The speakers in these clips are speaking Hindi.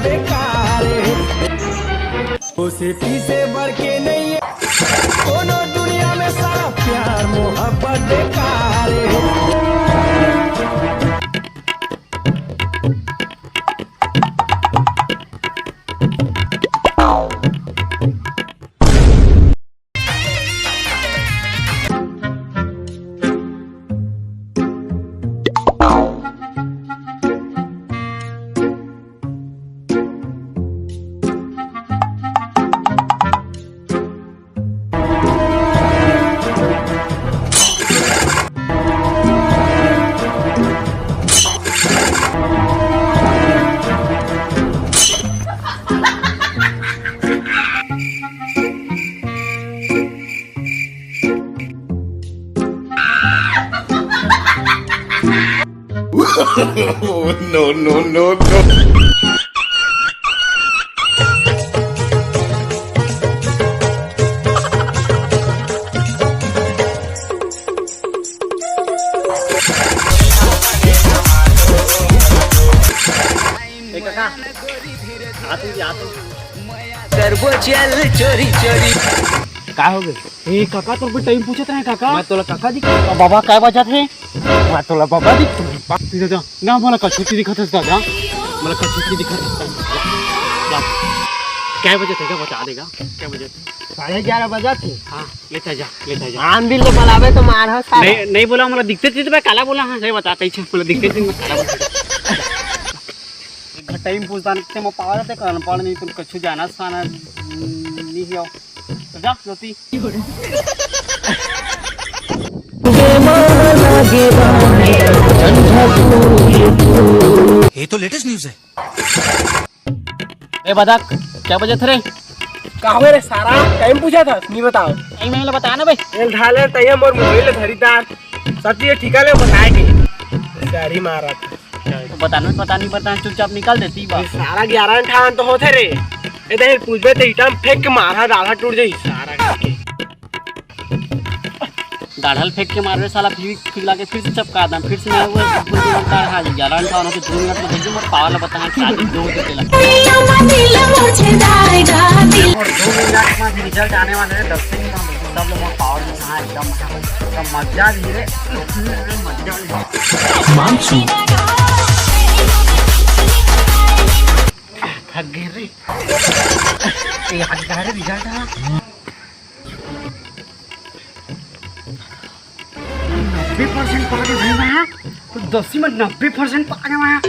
बेकार है। दोस्ती से बढ़ के नहीं है दोनों दुनिया में, सारा प्यार मोहब्बत बेकार है। No, no, no, no. करबो चल चोरी चोरी। का हो गए? ए काका तो टाइम पूछत रहे काका। मैं तोला काका दिख बाबा काय बजत है? मैं तोला बाबा दिख दादा ना मला कछुती दिखत है दादा, मला कछुती दिखत है। क्या बजे थे? क्या बता देगा? क्या बजे? 11:30 बजे थे। हाँ लेता जा आन बिल ले बुलावे तो मार हो सारा। नहीं बोला, मला दिखते थे तो मैं काला बोला। हाँ सही बता कैसे मला दिखते थे मैं काला बोला। एक टाइम पूछता नहीं मैं पावर थे करन पड़ नहीं तुम कछु जाना साना नहीं आओ तो जा ज्योति। ये तो लेटेस्ट न्यूज़ है। ए बदा क्या बजे थे रे? काहे रे सारा टाइम पूछा था नहीं बताओ। नहीं मैंने बताया ना भाई। एल ढाले तय मोर मोबाइल खरीदार सब ये ठिका ले बताएगी गाड़ी मारा था। तो पता नहीं चुपचाप निकाल देती बात। सारा 11 ठान तो होते रे। इधर पूछबे तो इटम फेंक के मारा डाला टूट जाई सारा के। दाढ़ल फेंक के मारवे साला फिर लाके फिर से चपका दा फिर से मैं वो बनता है 11 ठान होते 2 मिनट में देखो मैं पावर बताना शादी 2 होते तेला। और 2 मिनट में रिजल्ट आने वाले हैं 10 दिन में सब लोग पावर में हां एकदम मजा धीरे मजा मानसून थक गए रे। ये आज का है रिजल्ट है 90% पा गए भाई। वहाँ तो 10 में 90% पा गए वहाँ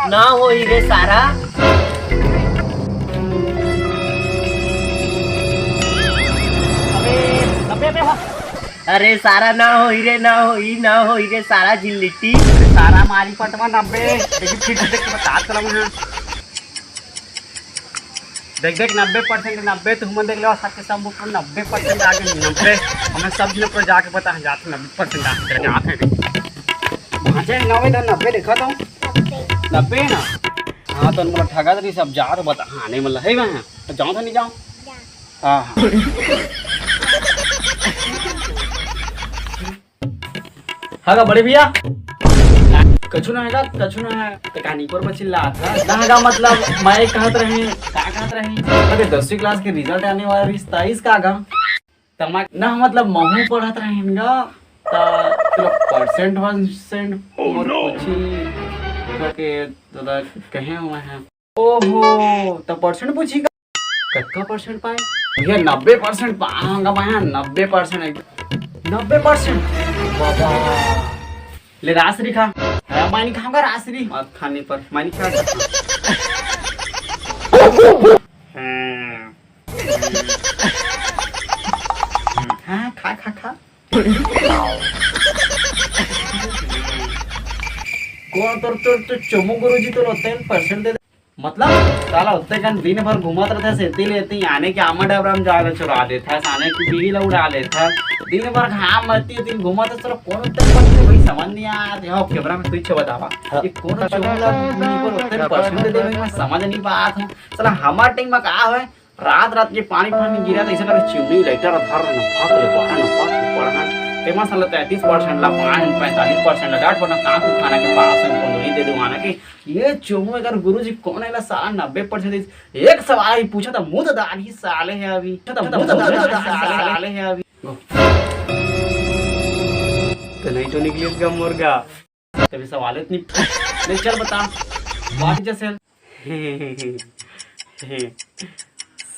ना हो ही रे सारा। अरे सारा ना हो ही रे सारा जिल्लिटी सारा मारी पटवा 90 देखिए फिर से देख के बता चला मुझे देख 90% 90 तो हम देख लो सबके सब ऊपर 90% आगे 90 हमें सब लोग को जाके पता है जाते 90% आगे जाते हैं वहाँ से 90 देखा तो 90 ना। हाँ तो मतलब ठगा तो सब जा तो बता। हाँ नहीं मतलब है वहाँ तो जाओ तो नहीं जाओ। हाँ हाँ हाँ बड़े भैया कछु ना है तो कहानी पर बचिल्ला था ना मतलब मैं कहत रहे अरे 10वीं क्लास के रिजल्ट आने वाला 27 का आगा तमा ना मतलब महू पढ़त रहेंगा तो परसेंट और पूछी के तोरा कहे हुए हैं। ओहो तो परसेंट पूछी कितना परसेंट पाए भैया? 90% पाऊंगा मैं 90% 90% बाबा ले रासरी खा मैं नहीं खाऊंगा रासरी मत खाने पर मैं नहीं खा सकता। हाँ खा कौन तो चमू गुरुजी तो 10% दे मतलब साला उत्ते कन दिन भर घूमत रहता है सेती लेती आने के आमा डबराम जाके चुरा देता है साने की बीवी ला उड़ा लेता है दिन भर घाम मरती है दिन घूमत है चलो कौन उत्ते पर भाई समझ नहीं आता है कैमरा में तुझे बतावा ये कौन चोला पर उत्ते परसेंट दे मैं समझ नहीं पात हूं साला हमार टाइम में का है रात के पानी गिरा तो ऐसा कर चिमनी लाइटर धर न भाग ले पढ़ा तेमा साला 33% ला 45% ला डाट बना का को खाना के पास में बोल दे दो आना कि ये चोमो अगर गुरुजी कौन है ला साला 90% एक सवाल ही पूछा था मुंह दाढ़ी साले है अभी साले है अभी तो नहीं तो निकली उसका मुर्गा तभी सवाल इतनी नहीं चल बता व्हाट इज सेल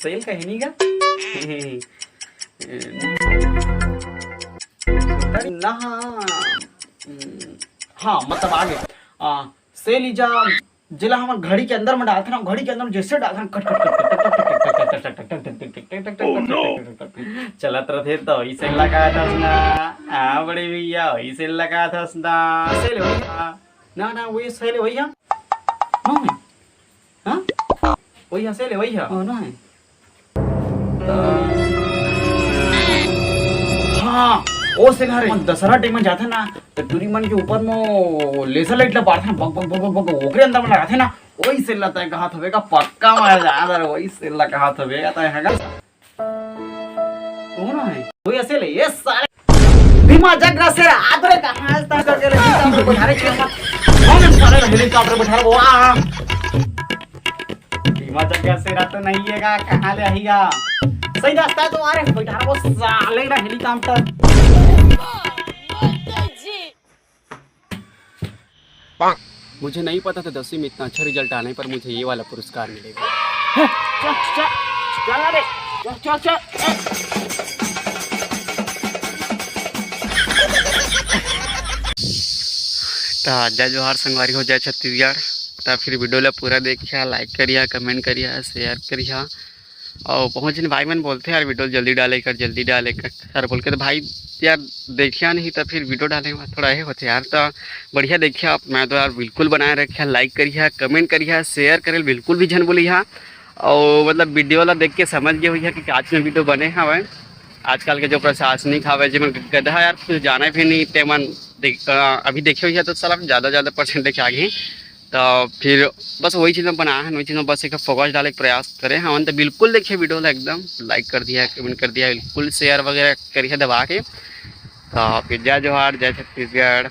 सेल का है नहीं का ना हाँ मतलब आगे सेल इजा जिला हम घड़ी के अंदर में डालते ना घड़ी के अंदर में जैसे डालते कट चलत रहे तो इसे लगा था ना हाँ बड़े भैया इसे लगा था ना सेल ना ना वही सेल वही है हाँ वही है सेल वही है ना है हाँ ओ से घर दशहरा टाइम में जाते ना तो टूरी मन के ऊपर में लेजर लाइट ला पाड़ते बग बग बग बग ओकरे अंदर में लगाते ना वही से लता है कहा था का पक्का मार जा वही से ला कहा था बेगा तो हैगा कौन है वही ऐसे ले ये साले भीमा जगरा से आदरे कहां तक करके हेलीकॉप्टर बैठारे के कौन साले हेलीकॉप्टर बैठा वो भीमा जगरा से रात नहीं है का कहां ले आएगा सही रास्ता है तो आ रहे बैठा वो साले ना हेलीकॉप्टर मुझे नहीं पता था 10वीं में इतना अच्छा रिजल्ट आने पर मुझे ये वाला पुरस्कार मिलेगा चल रे चल तो जय जोहार संगवारी हो जय छत्तीसगढ़ तो फिर वीडियो ला पूरा देखिए लाइक करिए कमेंट करिए शेयर करिए और पहुँच भाई मैंने बोलते हैं यार वीडियो जल्दी डाले कर सर बोल के तो भाई यार देखिए नहीं तो फिर वीडियो डालेंगे थोड़ा ये होते यार तो बढ़िया देखिए आप मैं तो यार बिल्कुल बनाए रखिए लाइक करिए कमेंट करिए शेयर करें बिल्कुल भी झन बोलिए और मतलब वीडियो वाला देख के समझ गए हुई है कि आज में वीडियो बने हवे आजकल के जो प्रशासनिक हवे जिन गधा यार कुछ जाना भी नहीं तेमन अभी देखे हुई है तो सलाह ज़्यादा परसेंट लेके आगे तो फिर बस वही चीज़ में बना है वही चीज़ में बस एक फोकस डाले प्रयास करें हम तो बिल्कुल देखिए वीडियो एकदम लाइक कर दिया कमेंट कर दिया बिल्कुल शेयर वगैरह करिए दबा के तो फिर जय जोहार जय छत्तीसगढ़।